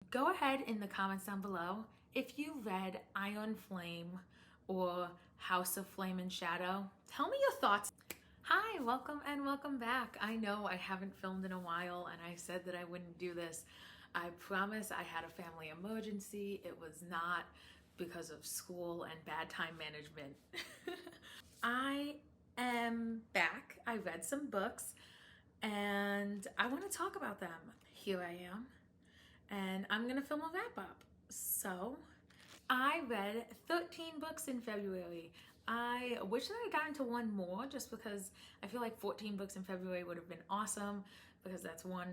Go ahead in the comments down below if you read Iron Flame or House of Flame and Shadow. Tell me your thoughts. Hi, welcome and welcome back. I know I haven't filmed in a while and I said that I wouldn't do this. I promise I had a family emergency. It was not because of school and bad time management. I am back. I read some books and I want to talk about them. Here I am. And I'm gonna film a wrap up. So I read 13 books in February. I wish that I got into one more just because I feel like 14 books in February would have been awesome because that's one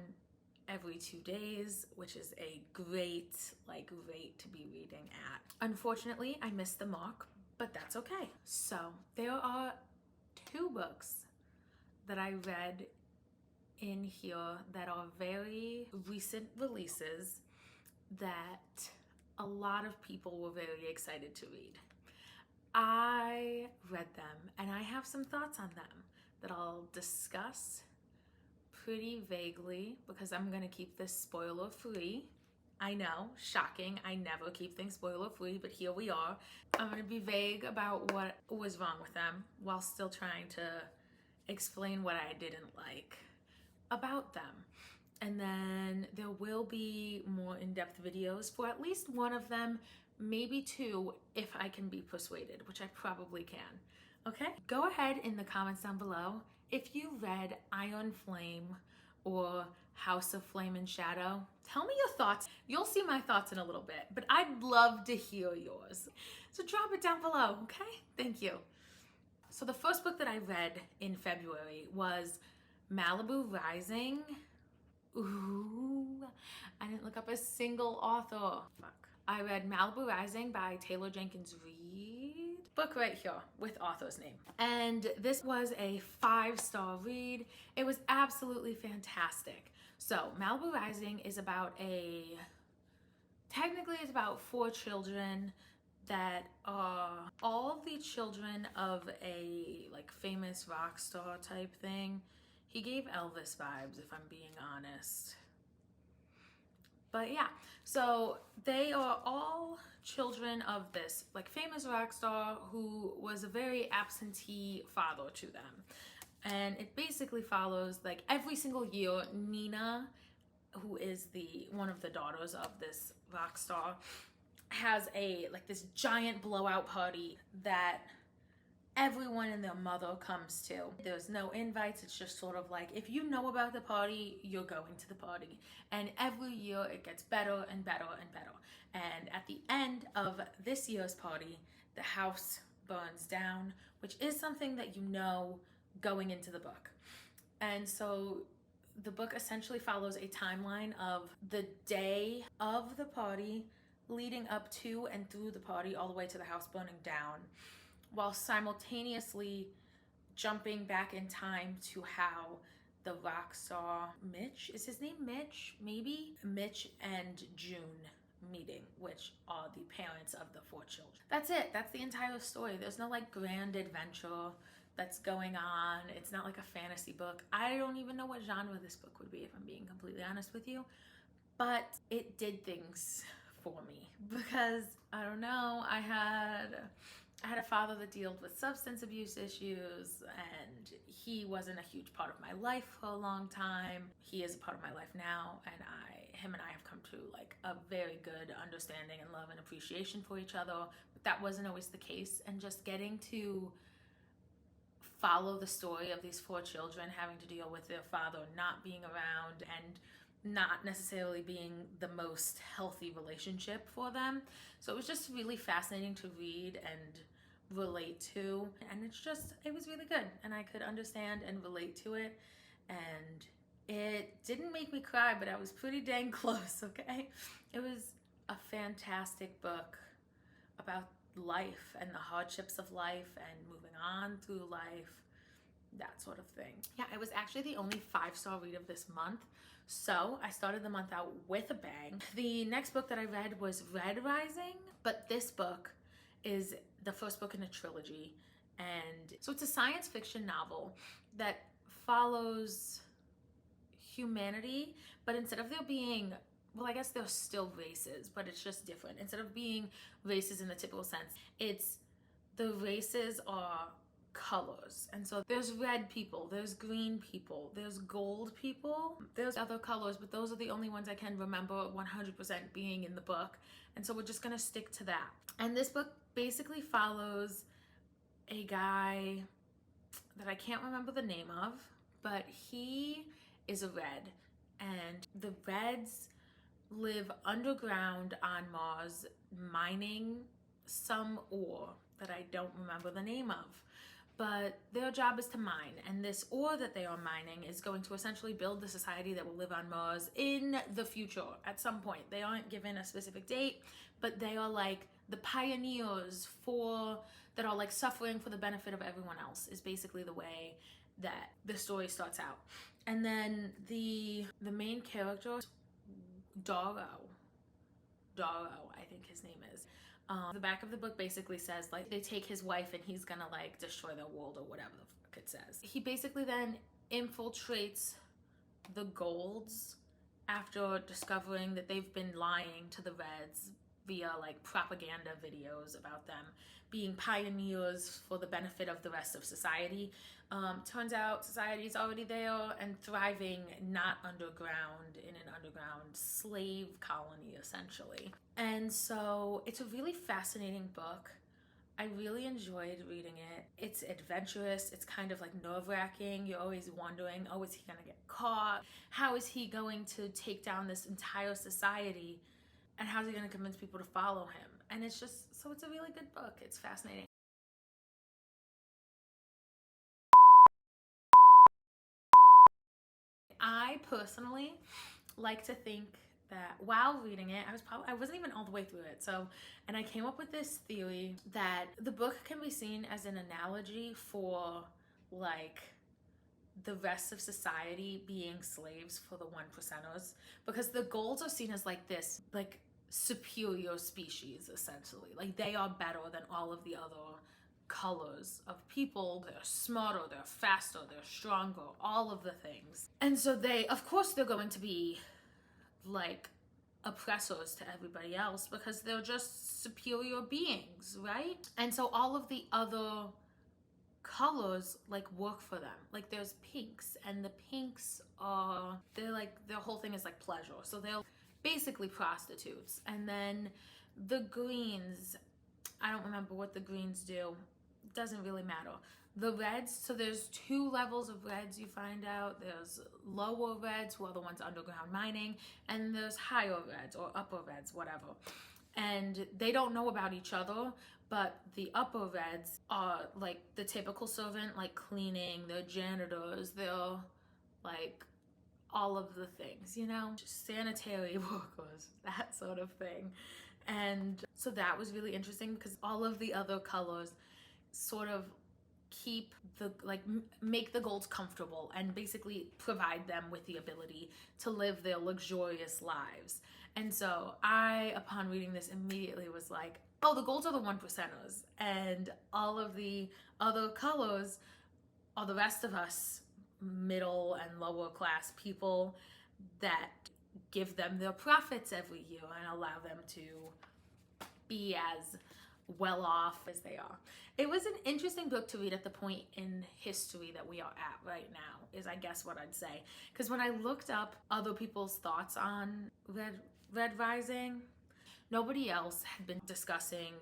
every 2 days, which is a great rate to be reading at. Unfortunately, I missed the mark, but that's okay. So there are 2 books that I read in here that are very recent releases that a lot of people were very excited to read. I read them and I have some thoughts on them that I'll discuss pretty vaguely because I'm gonna keep this spoiler free. I know, shocking, I never keep things spoiler free, but here we are. I'm gonna be vague about what was wrong with them while still trying to explain what I didn't like about them. And then there will be more in-depth videos for at least one of them, maybe 2 if I can be persuaded, which I probably can. Okay? Go ahead in the comments down below if you read Iron Flame or House of Flame and Shadow. Tell me your thoughts. You'll see my thoughts in a little bit, but I'd love to hear yours. So drop it down below, okay? Thank you. So the first book that I read in February was Malibu Rising. Ooh, I didn't look up a single author. Fuck. I read Malibu Rising by Taylor Jenkins Reid. Book right here with author's name. And this was a 5-star read. It was absolutely fantastic. So Malibu Rising is about technically it's about 4 children that are all the children of a famous rock star type thing. He gave Elvis vibes, if I'm being honest. But yeah, so they are all children of this famous rock star who was a very absentee father to them. And it basically follows every single year, Nina, who is one of the daughters of this rock star, has this giant blowout party that everyone and their mother comes to. There's no invites. It's just sort of if you know about the party, you're going to the party. And every year it gets better and better and better. And at the end of this year's party, the house burns down, which is something that you know going into the book. And so the book essentially follows a timeline of the day of the party leading up to and through the party all the way to the house burning down, while simultaneously jumping back in time to how the rock star Mitch, is his name Mitch? Maybe? Mitch and June meeting, which are the parents of the 4 children. That's it. That's the entire story. There's no grand adventure that's going on. It's not like a fantasy book. I don't even know what genre this book would be, if I'm being completely honest with you. But it did things for me because, I don't know, I had a father that dealt with substance abuse issues, and he wasn't a huge part of my life for a long time. He is a part of my life now, and him and I have come to a very good understanding and love and appreciation for each other. But that wasn't always the case, and just getting to follow the story of these 4 children having to deal with their father not being around and not necessarily being the most healthy relationship for them. So it was just really fascinating to read and relate to, and it was really good, and I could understand and relate to it, and it didn't make me cry, but I was pretty dang close. Okay, it was a fantastic book about life and the hardships of life and moving on through life, that sort of thing. Yeah, it was actually the only 5-star read of this month, so I started the month out with a bang. The next book that I read was Red Rising, but this book is the first book in a trilogy, and so it's a science fiction novel that follows humanity, but instead of there being well, I guess they're still races, but it's just different. Instead of being races in the typical sense, it's the races are colors. And so there's red people, there's green people, there's gold people, there's other colors, but those are the only ones I can remember 100% being in the book. And so we're just gonna stick to that. And this book basically follows a guy that I can't remember the name of, but he is a red, and the reds live underground on Mars mining some ore that I don't remember the name of. But their job is to mine, and this ore that they are mining is going to essentially build the society that will live on Mars in the future at some point. They aren't given a specific date, but they are like the pioneers that are like suffering for the benefit of everyone else, is basically the way that the story starts out. And then the main character, Doro, I think his name is. The back of the book basically says like they take his wife and he's gonna like destroy their world or whatever the fuck it says. He basically then infiltrates the Golds after discovering that they've been lying to the Reds via like propaganda videos about them being pioneers for the benefit of the rest of society. Turns out society is already there and thriving, not underground, in an underground slave colony essentially. And so it's a really fascinating book. I really enjoyed reading it. It's adventurous. It's kind of like nerve-wracking. You're always wondering, oh, is he gonna get caught? How is he going to take down this entire society? And how's he gonna convince people to follow him? And it's just, so it's a really good book. It's fascinating. I personally like to think that while reading it, I wasn't even all the way through it. So, and I came up with this theory that the book can be seen as an analogy for like the rest of society being slaves for the 1%ers, because the Golds are seen as like this like superior species essentially. Like they are better than all of the other colors of people. They're smarter, they're faster, they're stronger, all of the things. And so of course they're going to be like oppressors to everybody else because they're just superior beings, right? And so all of the other colors like work for them. Like there's pinks, and the pinks are, they're like, their whole thing is like pleasure. So they're basically prostitutes. And then the greens, I don't remember what the greens do. Doesn't really matter. The reds, so there's 2 levels of reds you find out. There's lower reds, who are the ones underground mining, and there's higher reds or upper reds, whatever. And they don't know about each other, but the upper reds are like the typical servant, like cleaning, they're janitors, they're like all of the things, you know, just sanitary workers, that sort of thing. And so that was really interesting because all of the other colors sort of keep the like make the Golds comfortable and basically provide them with the ability to live their luxurious lives. And so I, upon reading this, immediately was like, oh, the Golds are the 1%ers, and all of the other colors are the rest of us middle and lower class people that give them their profits every year and allow them to be as well off as they are. It was an interesting book to read at the point in history that we are at right now, is I guess what I'd say. Because when I looked up other people's thoughts on Red Rising, nobody else had been discussing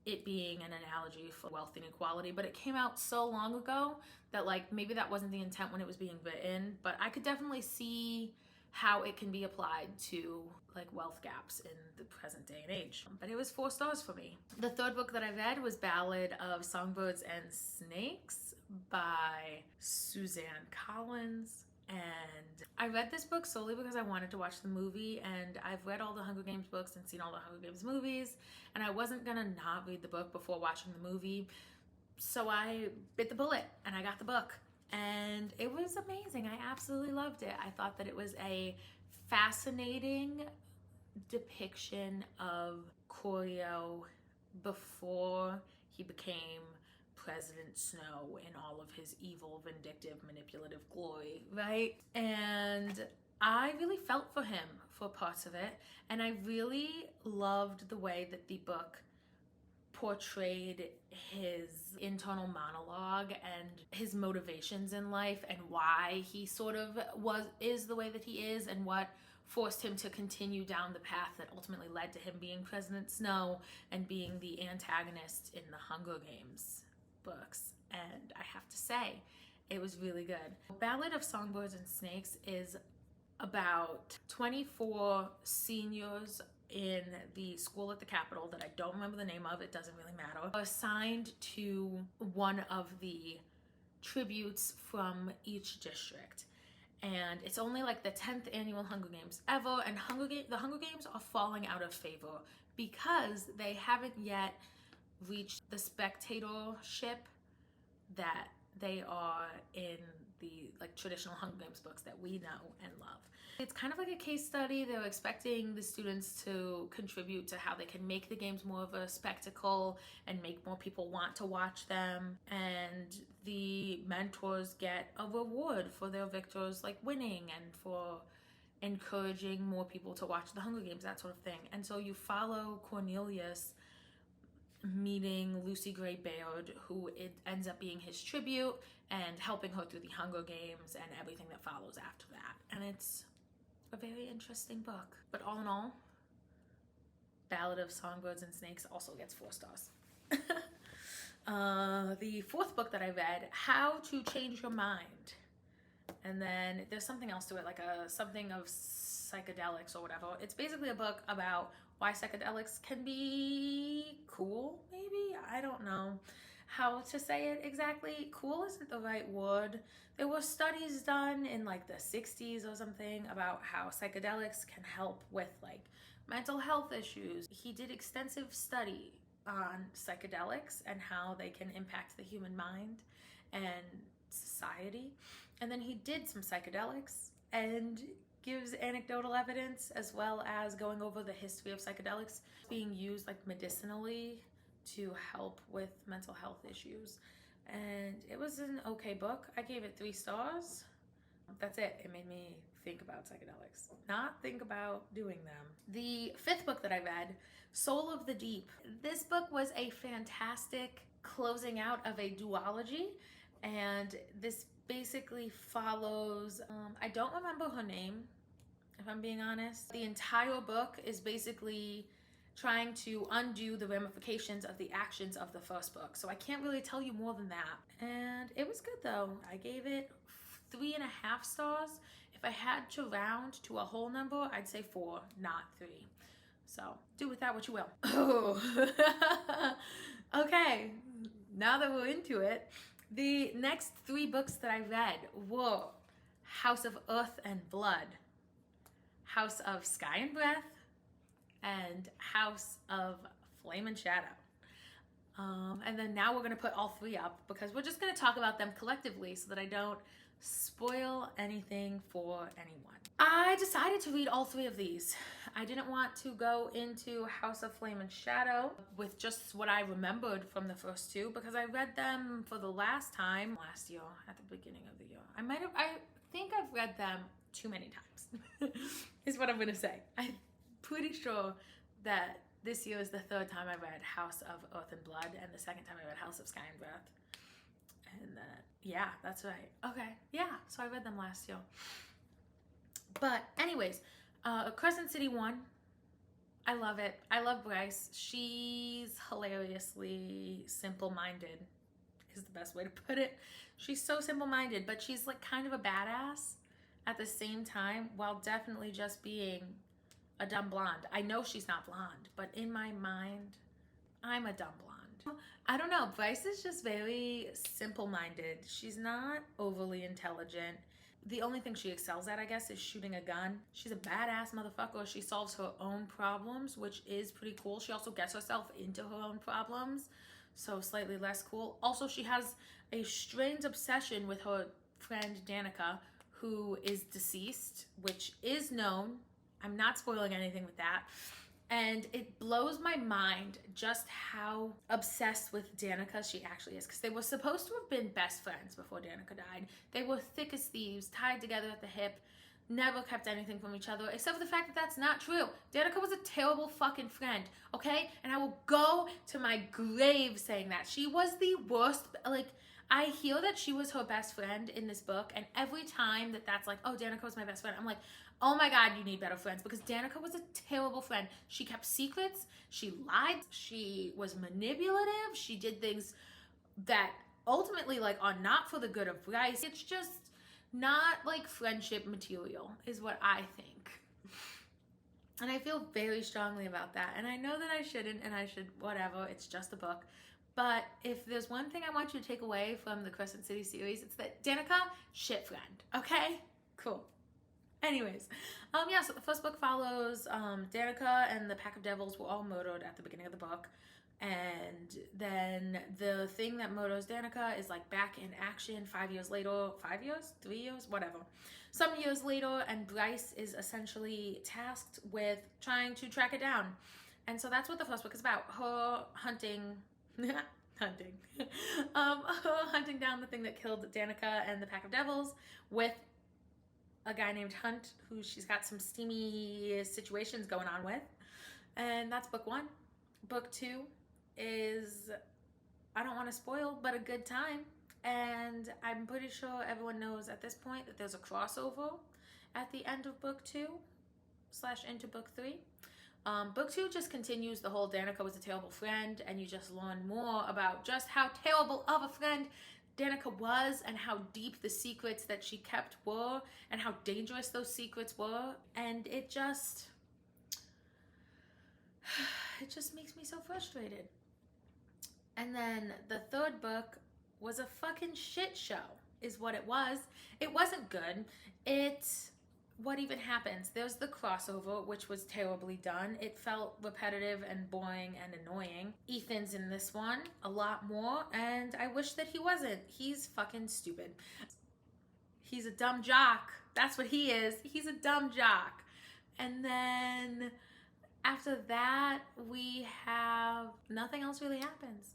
it being an analogy for wealth inequality, but it came out so long ago that like maybe that wasn't the intent when it was being written, but I could definitely see how it can be applied to like wealth gaps in the present day and age. But it was 4 stars for me. The third book that I read was Ballad of Songbirds and Snakes by Suzanne Collins. And I read this book solely because I wanted to watch the movie, and I've read all the Hunger Games books and seen all the Hunger Games movies, and I wasn't gonna not read the book before watching the movie. So I bit the bullet and I got the book. And it was amazing. I absolutely loved it. I thought that it was a fascinating depiction of Corio before he became President Snow in all of his evil, vindictive, manipulative glory, right? And I really felt for him for parts of it, and I really loved the way that the book portrayed his internal monologue and his motivations in life and why he sort of is the way that he is, and what forced him to continue down the path that ultimately led to him being President Snow and being the antagonist in the Hunger Games books. And I have to say, it was really good. Ballad of Songbirds and Snakes is about 24 seniors in the school at the Capitol that I don't remember the name of, it doesn't really matter, assigned to one of the tributes from each district. And it's only like the 10th annual Hunger Games ever, and the Hunger Games are falling out of favor because they haven't yet reached the spectatorship that they are in the like traditional Hunger Games books that we know and love. It's kind of like a case study. They're expecting the students to contribute to how they can make the games more of a spectacle and make more people want to watch them. And the mentors get a reward for their victors, like winning, and for encouraging more people to watch the Hunger Games, that sort of thing. And so you follow Cornelius meeting Lucy Gray Baird, who it ends up being his tribute, and helping her through the Hunger Games and everything that follows after that. And it's a very interesting book. But all in all, Ballad of Songbirds and Snakes also gets 4 stars. The 4th book that I read, How to Change Your Mind. And then there's something else to it, like something of psychedelics or whatever. It's basically a book about why psychedelics can be cool, maybe? I don't know how to say it exactly. Cool isn't the right word. There were studies done in like the 60s or something about how psychedelics can help with like mental health issues. He did extensive study on psychedelics and how they can impact the human mind and society. And then he did some psychedelics and gives anecdotal evidence, as well as going over the history of psychedelics being used like medicinally to help with mental health issues. And it was an okay book. I gave it 3 stars. That's it. It made me think about psychedelics, not think about doing them. The 5th book that I read, Soul of the Deep. This book was a fantastic closing out of a duology, and this basically follows, I don't remember her name, if I'm being honest. The entire book is basically trying to undo the ramifications of the actions of the first book. So I can't really tell you more than that. And it was good though. I gave it 3.5 stars. If I had to round to a whole number, I'd say 4, not 3. So do with that what you will. Oh, okay. Now that we're into it, the next 3 books that I read were House of Earth and Blood, House of Sky and Breath, and House of Flame and Shadow. And then now we're going to put all 3 up because we're just going to talk about them collectively so that I don't spoil anything for anyone. I decided to read all 3 of these. I didn't want to go into House of Flame and Shadow with just what I remembered from the first 2 because I read them for the last time last year at the beginning of the year. I think I've read them too many times is what I'm going to say. I'm pretty sure that this year is the 3rd time I read House of Earth and Blood and the 2nd time I read House of Sky and Breath. And yeah, that's right. Okay, yeah, so I read them last year. But anyways, Crescent City 1, I love it. I love Bryce. She's hilariously simple-minded is the best way to put it. She's so simple-minded, but she's like kind of a badass at the same time, while definitely just being a dumb blonde. I know she's not blonde, but in my mind, I'm a dumb blonde. I don't know, Bryce is just very simple-minded. She's not overly intelligent. The only thing she excels at, I guess, is shooting a gun. She's a badass motherfucker. She solves her own problems, which is pretty cool. She also gets herself into her own problems, so slightly less cool. Also, she has a strange obsession with her friend Danica, who is deceased, which is known. I'm not spoiling anything with that. And it blows my mind just how obsessed with Danica she actually is. Because they were supposed to have been best friends before Danica died. They were thick as thieves, tied together at the hip. never kept anything from each other, except for the fact that that's not true. Danica was a terrible fucking friend, okay? And I will go to my grave saying that. She was the worst. Like, I hear that she was her best friend in this book, and every time that's like, oh, Danica was my best friend, I'm like, oh my God, you need better friends, because Danica was a terrible friend. She kept secrets, she lied, she was manipulative, she did things that ultimately, like, are not for the good of Bryce. It's just not like friendship material, is what I think. And I feel very strongly about that. And I know that I shouldn't, and I should, whatever, it's just a book. But if there's one thing I want you to take away from the Crescent City series, it's that Danica, shit friend, okay? Cool. Anyways, yeah, so the first book follows Danica and the Pack of Devils were all murdered at the beginning of the book. And then the thing that murders Danica is like back in action 5 years later, 5 years, 3 years, whatever. Some years later, and Bryce is essentially tasked with trying to track it down. And so that's what the first book is about. Her hunting, her hunting down the thing that killed Danica and the Pack of Devils with a guy named Hunt, who she's got some steamy situations going on with. And that's book one. Book two is, I don't want to spoil, but a good time. And I'm pretty sure everyone knows at this point that there's a crossover at the end of book two / into book three. Book two just continues the whole Danica was a terrible friend, and you just learn more about just how terrible of a friend Danica was, and how deep the secrets that she kept were, and how dangerous those secrets were. And it just makes me so frustrated. And then the third book was a fucking shit show, is what it was. It wasn't good. What even happens? There's the crossover, which was terribly done. It felt repetitive and boring and annoying. Ethan's in this one a lot more, and I wish that he wasn't. He's fucking stupid. He's a dumb jock. That's what he is. He's a dumb jock. And then after that, we have nothing else really happens.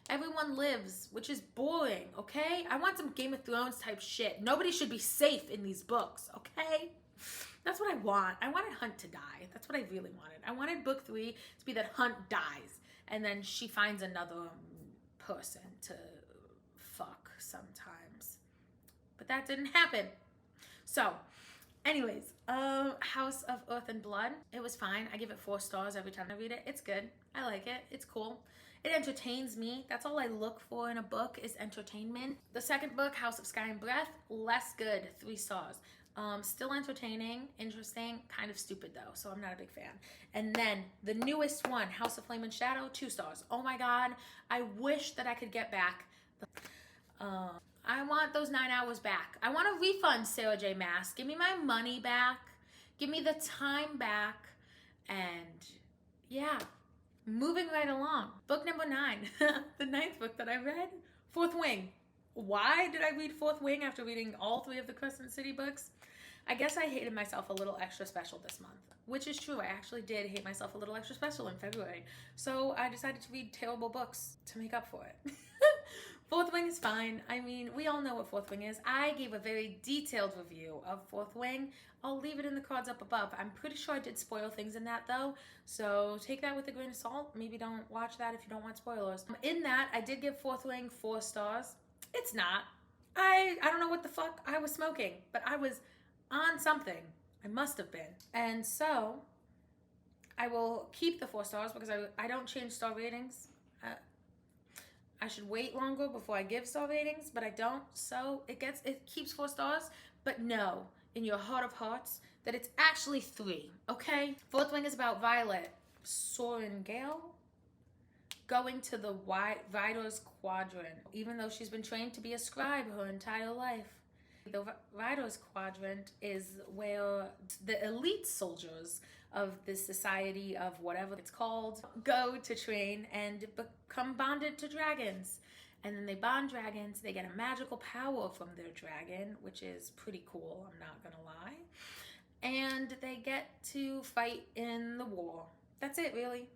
Everyone lives, which is boring, okay? I want some Game of Thrones type shit. Nobody should be safe in these books, okay? That's what I want. I wanted Hunt to die. That's what I really wanted. I wanted book three to be that Hunt dies, and then she finds another person to fuck sometimes. But that didn't happen. So, anyways, House of Earth and Blood. It was fine. I give it 4 stars every time I read it. It's good. I like it. It's cool. It entertains me. That's all I look for in a book, is entertainment. The second book, House of Sky and Breath, less good, 3 stars. Still entertaining, interesting, kind of stupid though, so I'm not a big fan. And then the newest one, House of Flame and Shadow, 2 stars. Oh my God, I wish that I could get back. I want those 9 hours back. I want a refund, Sarah J. Maas. Give me my money back. Give me the time back. And yeah, moving right along. Book number 9, the 9th book that I read, Fourth Wing. Why did I read Fourth Wing after reading all 3 of the Crescent City books? I guess I hated myself a little extra special this month, which is true. I actually did hate myself a little extra special in February. So I decided to read terrible books to make up for it. Fourth Wing is fine. I mean, we all know what Fourth Wing is. I gave a very detailed review of Fourth Wing. I'll leave it in the cards up above. I'm pretty sure I did spoil things in that though, so take that with a grain of salt. Maybe don't watch that if you don't want spoilers. In that, I did give Fourth Wing 4 stars. It's not. I don't know what the fuck I was smoking, but I was on something. I must have been. And so I will keep the 4 stars because I don't change star ratings. I should wait longer before I give star ratings, but I don't. So it keeps 4 stars, but know in your heart of hearts that it's actually 3, okay? Fourth Wing is about Violet Sorengale going to the Writer's Quadrant, even though she's been trained to be a scribe her entire life. The Writer's Quadrant is where the elite soldiers of this society of whatever it's called go to train and become bonded to dragons. And then they bond dragons, they get a magical power from their dragon, which is pretty cool, I'm not gonna lie. And they get to fight in the war. That's it, really.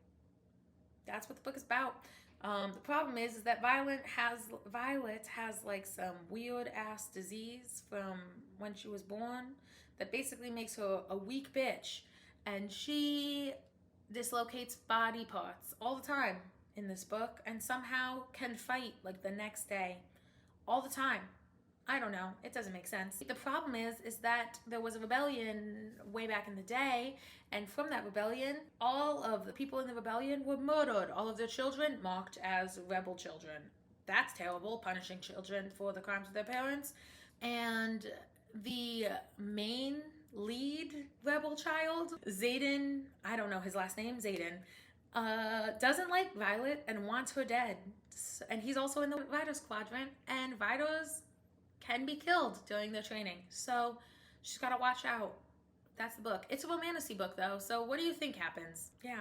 That's what the book is about. The problem is that Violet has like some weird ass disease from when she was born that basically makes her a weak bitch. And she dislocates body parts all the time in this book and somehow can fight like the next day all the time. I don't know. It doesn't make sense. The problem is that there was a rebellion way back in the day, and from that rebellion, all of the people in the rebellion were murdered. All of their children marked as rebel children. That's terrible, punishing children for the crimes of their parents. And the main lead rebel child, Xaden, I don't know his last name, Xaden, doesn't like Violet and wants her dead. And he's also in the Riders Quadrant, and Riders can be killed during their training. So she's got to watch out. That's the book. It's a romantasy book though, so what do you think happens? Yeah.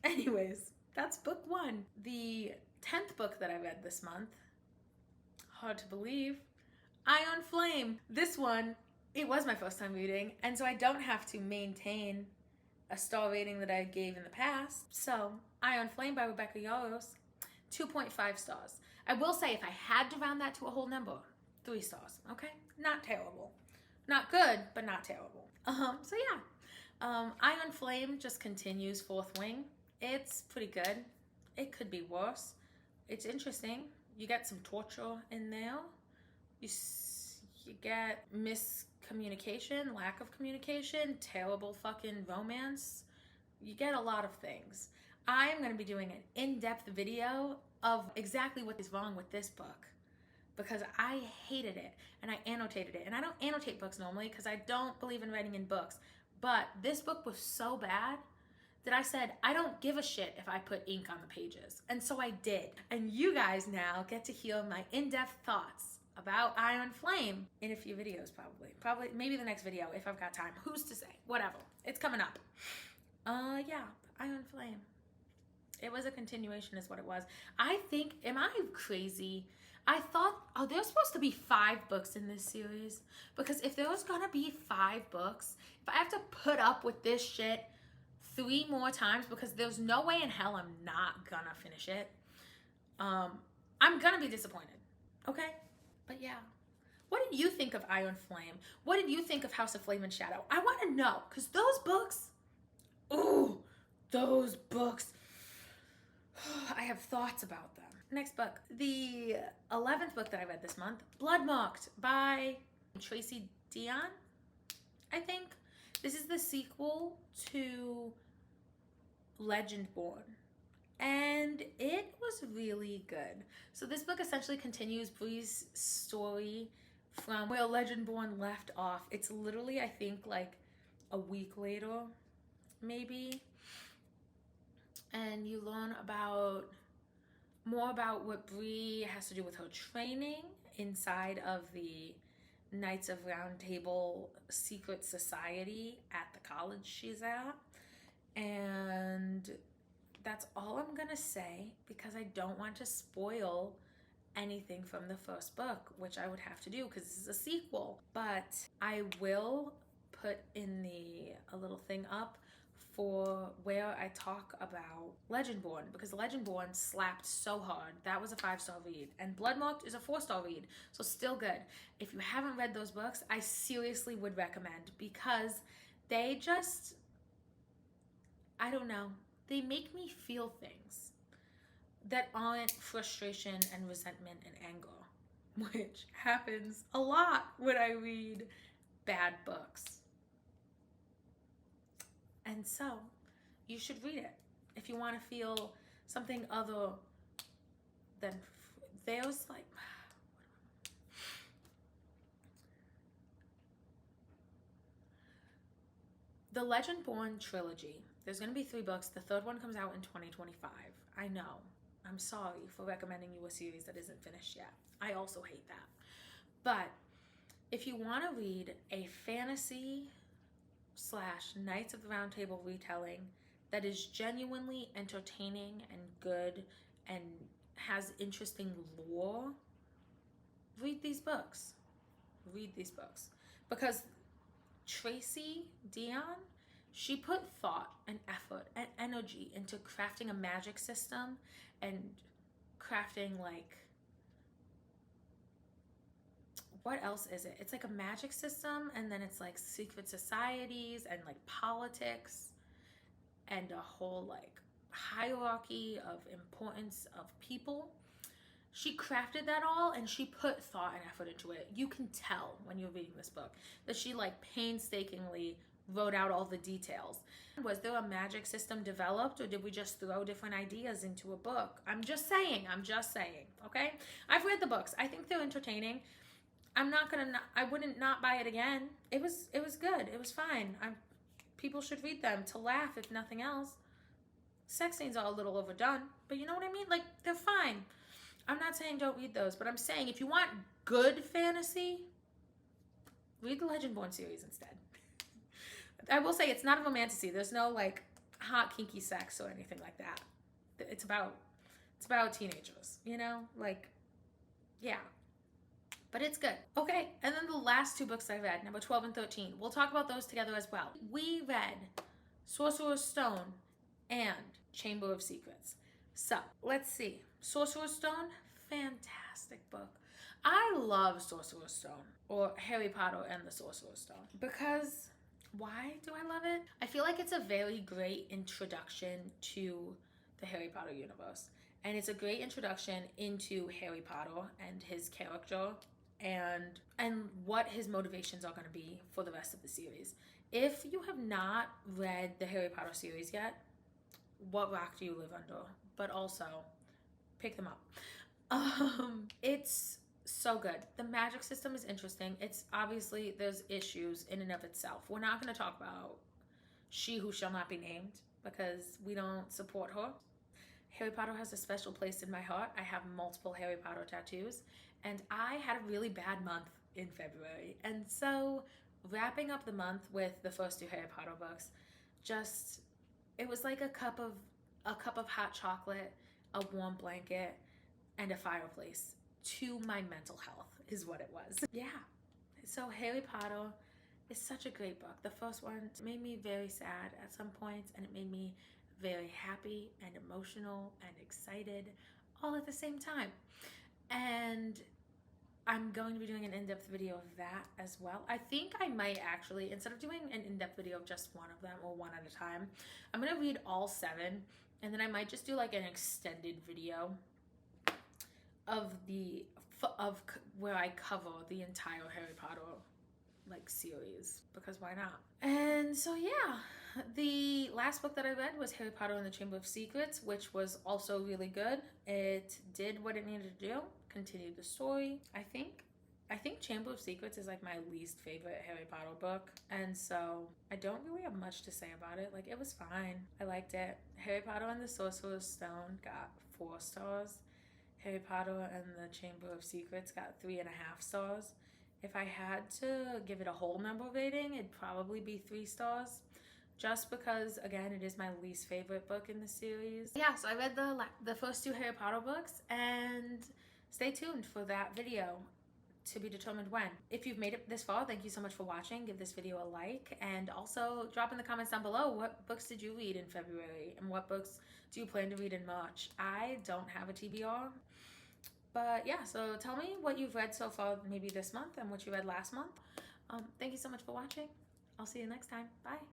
Anyways, that's book 1. The 10th book that I read this month, hard to believe, Iron Flame. This one, it was my first time reading, and so I don't have to maintain a star rating that I gave in the past. So, Iron Flame by Rebecca Yarros, 2.5 stars. I will say, if I had to round that to a whole number, 3 stars, okay? Not terrible. Not good, but not terrible. So yeah, Iron Flame just continues Fourth Wing. It's pretty good. It could be worse. It's interesting. You get some torture in there. You get miscommunication, lack of communication, terrible fucking romance. You get a lot of things. I am going to be doing an in-depth video of exactly what is wrong with this book, because I hated it and I annotated it. And I don't annotate books normally because I don't believe in writing in books. But this book was so bad that I said, I don't give a shit if I put ink on the pages. And so I did. And you guys now get to hear my in-depth thoughts about Iron Flame in a few videos probably. Maybe the next video if I've got time. Who's to say? Whatever. It's coming up. Yeah, Iron Flame. It was a continuation is what it was. I think, am I crazy? I thought, oh, there's supposed to be 5 books in this series. Because if there was gonna be 5 books, if I have to put up with this shit 3 more times, because there's no way in hell I'm not gonna finish it, I'm gonna be disappointed, okay? But yeah, what did you think of Iron Flame? What did you think of House of Flame and Shadow? I wanna know, because those books, ooh, those books, I have thoughts about them. Next book, the 11th book that I read this month, Bloodmarked by Tracy Deonn, I think. This is the sequel to Legendborn, and it was really good. So this book essentially continues Bree's story from where Legendborn left off. It's literally, I think, like a week later, maybe. And you learn more about what Bree has to do with her training inside of the Knights of Round Table secret society at the college she's at. And that's all I'm gonna say, because I don't want to spoil anything from the first book, which I would have to do because this is a sequel. But I will put in a little thing up for where I talk about Legendborn, because Legendborn slapped so hard. That was a 5-star read, and Bloodmarked is a 4-star read, so still good. If you haven't read those books, I seriously would recommend, because they just, I don't know, they make me feel things that aren't frustration and resentment and anger, which happens a lot when I read bad books. And so, you should read it if you want to feel something other than, there's like, the Legendborn trilogy, there's going to be 3 books. The 3rd one comes out in 2025. I know. I'm sorry for recommending you a series that isn't finished yet. I also hate that. But if you want to read a fantasy / Knights of the Round Table retelling that is genuinely entertaining and good and has interesting lore, read these books. Read these books. Because Tracy Deonn, she put thought and effort and energy into crafting a magic system and crafting, like, What else is it? It's like a magic system, and then it's like secret societies and like politics and a whole like hierarchy of importance of people. She crafted that all, and she put thought and effort into it. You can tell when you're reading this book that she like painstakingly wrote out all the details. Was there a magic system developed, or did we just throw different ideas into a book? I'm just saying, okay? I've read the books. I think they're entertaining. I wouldn't not buy it again. It was good. It was fine. People should read them to laugh, if nothing else. Sex scenes are a little overdone, but you know what I mean? Like, they're fine. I'm not saying don't read those, but I'm saying if you want good fantasy, read the Legendborn series instead. I will say it's not a romantasy. There's no like hot kinky sex or anything like that. It's about teenagers, you know? Like, yeah. But it's good. Okay, and then the last two books I read, number 12 and 13. We'll talk about those together as well. We read Sorcerer's Stone and Chamber of Secrets. So, let's see. Sorcerer's Stone, fantastic book. I love Sorcerer's Stone, or Harry Potter and the Sorcerer's Stone, because why do I love it? I feel like it's a very great introduction to the Harry Potter universe. And it's a great introduction into Harry Potter and his character and what his motivations are going to be for the rest of the series. If you have not read the Harry Potter series yet, what rock do you live under? But also, pick them up. It's so good. The magic system is interesting. It's obviously, there's issues in and of itself. We're not going to talk about She Who Shall Not Be Named because we don't support her. Harry Potter has a special place in my heart. I have multiple Harry Potter tattoos, and I had a really bad month in February. And so wrapping up the month with the first two Harry Potter books, it was like a cup of hot chocolate, a warm blanket, and a fireplace to my mental health is what it was. Yeah. So Harry Potter is such a great book. The first one made me very sad at some points, and it made me very happy and emotional and excited all at the same time. And I'm going to be doing an in-depth video of that as well. I think I might actually, instead of doing an in-depth video of just one of them or one at a time, I'm going to read all 7, and then I might just do like an extended video of where I cover the entire Harry Potter like series, because why not? And so yeah, the last book that I read was Harry Potter and the Chamber of Secrets, which was also really good. It did what it needed to do, continued the story. I think Chamber of Secrets is like my least favorite Harry Potter book, and so I don't really have much to say about it. Like, it was fine. I liked it. Harry Potter and the Sorcerer's Stone got 4 stars. Harry Potter and the Chamber of Secrets got 3.5 stars. If I had to give it a whole number rating, it'd probably be 3 stars. Just because, again, it is my least favorite book in the series. Yeah, so I read the first 2 Harry Potter books, and stay tuned for that video to be determined when. If you've made it this far, thank you so much for watching. Give this video a like, and also drop in the comments down below what books did you read in February, and what books do you plan to read in March. I don't have a TBR, but yeah, so tell me what you've read so far maybe this month and what you read last month. Thank you so much for watching. I'll see you next time. Bye.